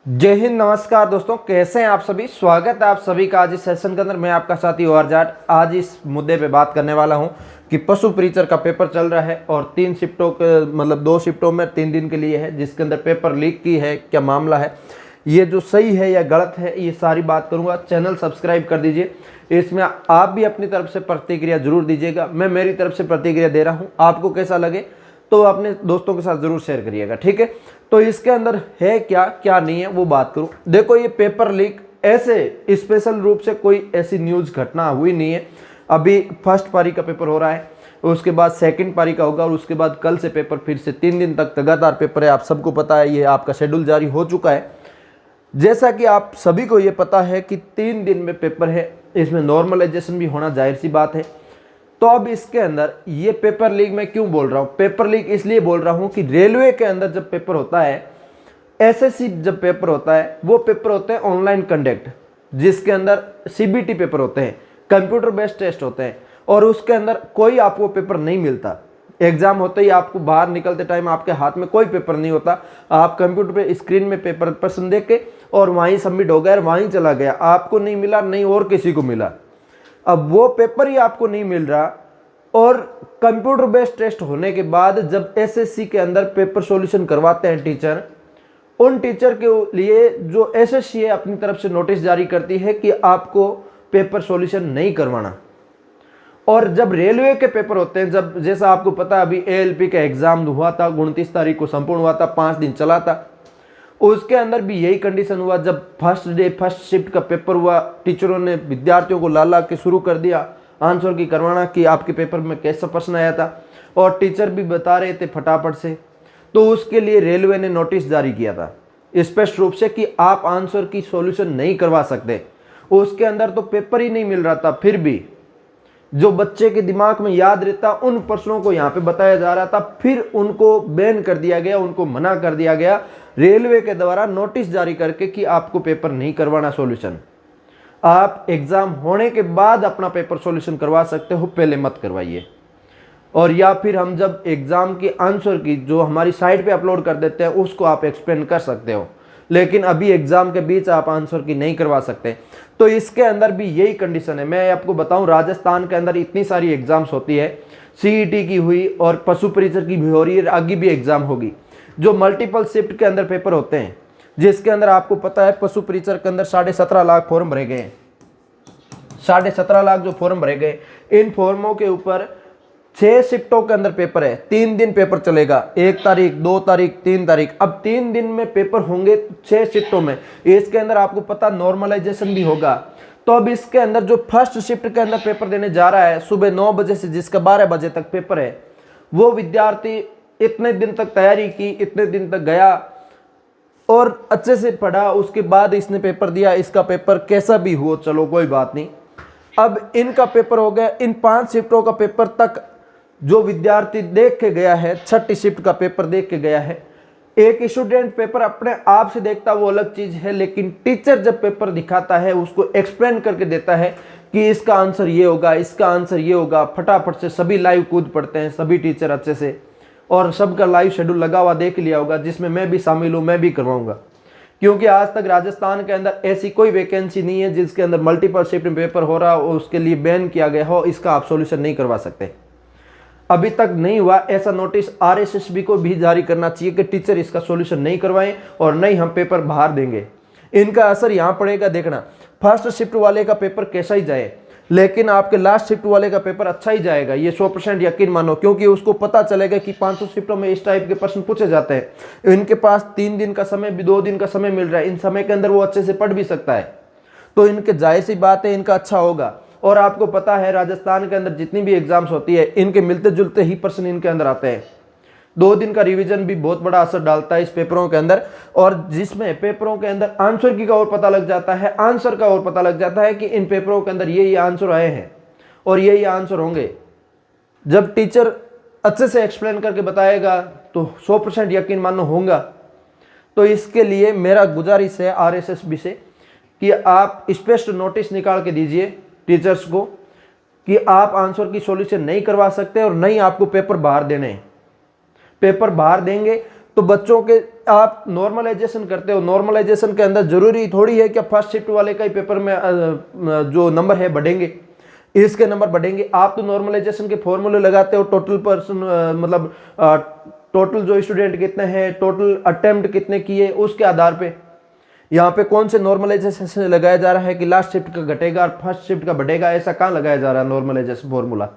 जय हिंद, नमस्कार दोस्तों, कैसे हैं आप सभी। स्वागत है आप सभी का आज इस सेशन के अंदर। मैं आपका साथी और जाट आज इस मुद्दे पे बात करने वाला हूं कि पशु प्रीचर का पेपर चल रहा है और 3 शिफ्टों के मतलब 2 शिफ्टों में 3 दिन के लिए है, जिसके अंदर पेपर लीक की है, क्या मामला है, ये जो सही है या गलत है, ये सारी बात करूंगा। चैनल सब्सक्राइब कर दीजिए। इसमें आप भी अपनी तरफ से प्रतिक्रिया जरूर दीजिएगा। मैं मेरी तरफ से प्रतिक्रिया दे रहा हूँ, आपको कैसा लगे तो अपने दोस्तों के साथ जरूर शेयर करिएगा, ठीक है। तो इसके अंदर है क्या क्या नहीं है वो बात करूं। देखो, ये पेपर लीक ऐसे स्पेशल रूप से कोई ऐसी न्यूज घटना हुई नहीं है। अभी फर्स्ट पारी का पेपर हो रहा है, उसके बाद सेकंड पारी का होगा और उसके बाद कल से पेपर फिर से 3 दिन तक लगातार पेपर है। आप सबको पता है, ये आपका शेड्यूल जारी हो चुका है। जैसा कि आप सभी को ये पता है कि 3 दिन में पेपर है, इसमें नॉर्मलाइजेशन भी होना जाहिर सी बात है। तो अब इसके अंदर ये पेपर लीक मैं क्यों बोल रहा हूँ, पेपर लीक इसलिए बोल रहा हूँ कि रेलवे के अंदर जब पेपर होता है, एसएससी जब पेपर होता है, वो पेपर होते हैं ऑनलाइन कंडक्ट, जिसके अंदर सीबीटी पेपर होते हैं, कंप्यूटर बेस्ड टेस्ट होते हैं और उसके अंदर कोई आपको पेपर नहीं मिलता। एग्जाम होते ही आपको बाहर निकलते टाइम आपके हाथ में कोई पेपर नहीं होता। आप कंप्यूटर पे स्क्रीन में पेपर प्रश्न देख के और वहीं सबमिट हो गया, वहीं चला गया, आपको नहीं मिला, नहीं और किसी को मिला। अब वो पेपर ही आपको नहीं मिल रहा और कंप्यूटर बेस्ड टेस्ट होने के बाद जब एसएससी के अंदर पेपर सॉल्यूशन करवाते हैं टीचर, उन टीचर के लिए जो एसएससी है अपनी तरफ से नोटिस जारी करती है कि आपको पेपर सॉल्यूशन नहीं करवाना। और जब रेलवे के पेपर होते हैं, जब जैसा आपको पता अभी एएलपी का एग्जाम हुआ था, 29 तारीख को संपूर्ण हुआ था, 5 दिन चला था, उसके अंदर भी यही कंडीशन हुआ। जब फर्स्ट डे फर्स्ट शिफ्ट का पेपर हुआ, टीचरों ने विद्यार्थियों को ला ला के शुरू कर दिया आंसर की करवाना कि आपके पेपर में कैसा प्रश्न आया था, और टीचर भी बता रहे थे फटाफट से। तो उसके लिए रेलवे ने नोटिस जारी किया था स्पष्ट रूप से कि आप आंसर की सॉल्यूशन नहीं करवा सकते। उसके अंदर तो पेपर ही नहीं मिल रहा था, फिर भी जो बच्चे के दिमाग में याद रहता उन प्रश्नों को यहाँ पे बताया जा रहा था, फिर उनको बैन कर दिया गया, उनको मना कर दिया गया रेलवे के द्वारा नोटिस जारी करके कि आपको पेपर नहीं करवाना सॉल्यूशन। आप एग्जाम होने के बाद अपना पेपर सॉल्यूशन करवा सकते हो, पहले मत करवाइए। और या फिर हम जब एग्जाम की आंसर की जो हमारी साइट पे अपलोड कर देते हैं उसको आप एक्सप्लेन कर सकते हो, लेकिन अभी एग्जाम के बीच आप आंसर की नहीं करवा सकते। तो इसके अंदर भी यही कंडीशन है। मैं आपको बताऊं, राजस्थान के अंदर इतनी सारी एग्जाम्स होती है, सीईटी की हुई और पशु परिचर की भी हो रही है, आगे भी एग्जाम होगी, जो मल्टीपल शिफ्ट के अंदर पेपर होते हैं, जिसके अंदर आपको पता है पशु परिचर के अंदर 17.5 लाख फॉर्म भरे गए हैं। 17.5 लाख जो फॉर्म भरे गए, इन फॉर्मों के ऊपर 6 शिफ्टों के अंदर पेपर है। 3 दिन पेपर चलेगा, 1 तारीख, 2 तारीख, 3 तारीख। अब 3 दिन में पेपर होंगे 6 शिफ्टों में। इसके अंदर आपको पता नॉर्मलाइजेशन भी होगा। तो अब इसके अंदर जो फर्स्ट शिफ्ट के अंदर पेपर देने जा रहा है सुबह 9 बजे से, जिसका 12 बजे तक पेपर है, वो विद्यार्थी इतने दिन तक तैयारी की, इतने दिन तक गया और अच्छे से पढ़ा, उसके बाद इसने पेपर दिया। इसका पेपर कैसा भी हो, चलो कोई बात नहीं। अब इनका पेपर हो गया, इन 5 शिफ्टों का पेपर तक जो विद्यार्थी देख के गया है, 6ठी शिफ्ट का पेपर देख के गया है। एक स्टूडेंट पेपर अपने आप से देखता वो अलग चीज है, लेकिन टीचर जब पेपर दिखाता है उसको एक्सप्लेन करके देता है कि इसका आंसर ये होगा, इसका आंसर ये होगा। फटाफट से सभी लाइव कूद पड़ते हैं, सभी टीचर अच्छे से, और सबका लाइव शेड्यूल लगा हुआ देख लिया होगा, जिसमें मैं भी शामिल हूँ, मैं भी करवाऊंगा। क्योंकि आज तक राजस्थान के अंदर ऐसी कोई वैकेंसी नहीं है जिसके अंदर मल्टीपल शिफ्ट में पेपर हो रहा हो, उसके लिए बैन किया गया हो, इसका आप सॉल्यूशन नहीं करवा सकते। अभी तक नहीं हुआ। ऐसा नोटिस आरएसएसबी को भी जारी करना चाहिए कि टीचर इसका सॉल्यूशन नहीं करवाएं और नहीं हम पेपर बाहर देंगे। इनका असर यहां पड़ेगा, देखना। फर्स्ट शिफ्ट वाले का पेपर कैसा ही जाए, लेकिन आपके लास्ट शिफ्ट वाले का पेपर अच्छा ही जाएगा, ये 100% यकीन मानो। क्योंकि उसको पता चलेगा कि 500 शिफ्टों में इस टाइप के प्रश्न पूछे जाते हैं। इनके पास 3 दिन का समय भी, 2 दिन का समय मिल रहा है, इन समय के अंदर वो अच्छे से पढ़ भी सकता है। तो इनके जाहिर सी बात है इनका अच्छा होगा। और आपको पता है राजस्थान के अंदर जितनी भी एग्जाम्स होती है, इनके मिलते जुलते ही प्रश्न इनके अंदर आते हैं। 2 दिन का रिवीजन भी बहुत बड़ा असर डालता है इस पेपरों के अंदर, और जिसमें पेपरों के अंदर आंसर की का और पता लग जाता है, आंसर का और पता लग जाता है कि इन पेपरों के अंदर ये आंसर आए हैं और ये आंसर होंगे। जब टीचर अच्छे से एक्सप्लेन करके बताएगा तो 100% यकीन मानो होगा। तो इसके लिए मेरा गुजारिश है आरएसएसबी से कि आप स्पष्ट नोटिस निकाल के दीजिए टीचर्स को कि आप आंसर की सॉल्यूशन नहीं करवा सकते और नहीं आपको पेपर बाहर देने हैं। पेपर बाहर देंगे तो बच्चों के आप नॉर्मलाइजेशन करते हो, नॉर्मलाइजेशन के अंदर जरूरी थोड़ी है कि फर्स्ट शिफ्ट वाले का ही पेपर में जो नंबर है बढ़ेंगे, इसके नंबर बढ़ेंगे। आप तो नॉर्मलाइजेशन के फॉर्मूले लगाते हो, टोटल पर्सन मतलब टोटल जो स्टूडेंट कितने हैं, टोटल अटेम्प्ट कितने किए, उसके आधार पे यहाँ पे कौन से नॉर्मलाइजेशन से लगाया जा रहा है कि लास्ट शिफ्ट का घटेगा और फर्स्ट शिफ्ट का बढ़ेगा, ऐसा कहाँ लगाया जा रहा है नॉर्मलाइजेशन फॉर्मूला।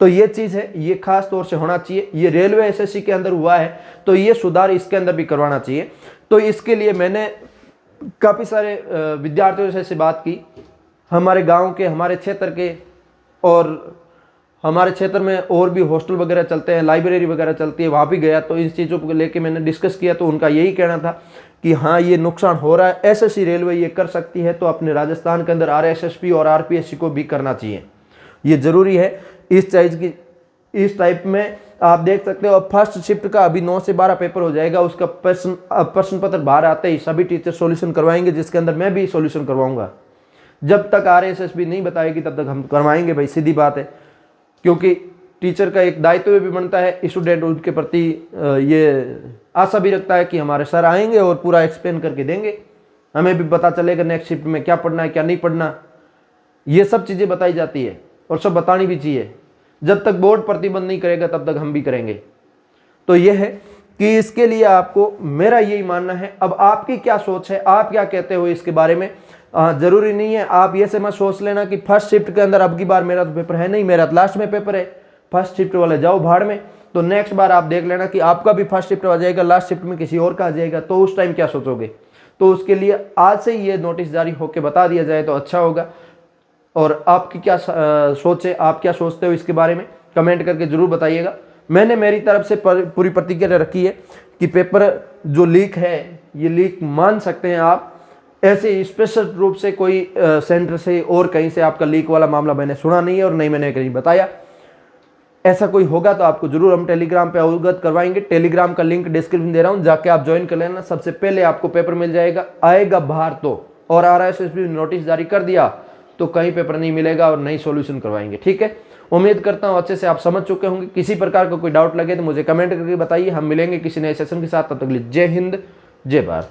तो ये चीज़ है, ये खास तौर से होना चाहिए। ये रेलवे एसएससी के अंदर हुआ है तो ये सुधार इसके अंदर भी करवाना चाहिए। तो इसके लिए मैंने काफ़ी सारे विद्यार्थियों से बात की, हमारे गांव के, हमारे क्षेत्र के, और हमारे क्षेत्र में और भी हॉस्टल वगैरह चलते हैं, लाइब्रेरी वगैरह चलती है, वहाँ भी गया तो इन चीज़ों को लेके मैंने डिस्कस किया। तो उनका यही कहना था कि हाँ ये नुकसान हो रहा है, एसएससी रेलवे ये कर सकती है तो अपने राजस्थान के अंदर आरएसएसबी और आरपीएससी को भी करना चाहिए, ये ज़रूरी है। इस चीज़ की इस टाइप में आप देख सकते हो। फर्स्ट शिफ्ट का अभी 9 से 12 पेपर हो जाएगा, उसका प्रश्न पत्र बाहर आते ही सभी टीचर सॉल्यूशन करवाएंगे, जिसके अंदर मैं भी सॉल्यूशन करवाऊंगा। जब तक आरएसएसबी नहीं बताएगी तब तक हम करवाएंगे भाई, सीधी बात है। क्योंकि टीचर का एक दायित्व भी बनता है, स्टूडेंट उनके प्रति ये आशा भी रखता है कि हमारे सर आएंगे और पूरा एक्सप्लेन करके देंगे, हमें भी पता चलेगा नेक्स्ट शिफ्ट में क्या पढ़ना है क्या नहीं पढ़ना। ये सब चीज़ें बताई जाती है और सब बतानी भी चाहिए। जब तक बोर्ड प्रतिबंध नहीं करेगा तब तक हम भी करेंगे। तो ये है कि इसके लिए आपको, मेरा यही मानना है। अब आपकी क्या सोच है, आप क्या कहते हो इसके बारे में? जरूरी नहीं है आप ये से मत सोच लेना कि फर्स्ट शिफ्ट के अंदर अब की बार मेरा तो पेपर है नहीं, मेरा तो लास्ट में पेपर है, फर्स्ट शिफ्ट वाले जाओ भाड़ में। तो नेक्स्ट बार आप देख लेना कि आपका भी फर्स्ट शिफ्ट आ जाएगा, लास्ट शिफ्ट में किसी और का आ जाएगा, तो उस टाइम क्या सोचोगे? तो उसके लिए आज से ये नोटिस जारी होकर बता दिया जाए तो अच्छा होगा। और आपकी क्या सोच है, आप क्या सोचते हो इसके बारे में, कमेंट करके जरूर बताइएगा। मैंने मेरी तरफ से पूरी प्रतिक्रिया रखी है कि पेपर जो लीक है ये लीक मान सकते हैं आप। ऐसे स्पेशल रूप से कोई सेंटर से और कहीं से आपका लीक वाला मामला मैंने सुना नहीं है और नहीं मैंने कहीं बताया। ऐसा कोई होगा तो आपको जरूर हम टेलीग्राम पे अवगत करवाएंगे। टेलीग्राम का लिंक डिस्क्रिप्शन दे रहा हूं, जाके आप ज्वाइन कर लेना। सबसे पहले आपको पेपर मिल जाएगा, आएगा बाहर तो, और आरएसएसबी नोटिस जारी कर दिया तो कहीं पेपर नहीं मिलेगा और नई सॉल्यूशन करवाएंगे। ठीक है, उम्मीद करता हूं अच्छे से आप समझ चुके होंगे। किसी प्रकार का कोई डाउट लगे तो मुझे कमेंट करके बताइए। हम मिलेंगे किसी नए सेशन के साथ, तब तक के लिए जय हिंद जय भारत।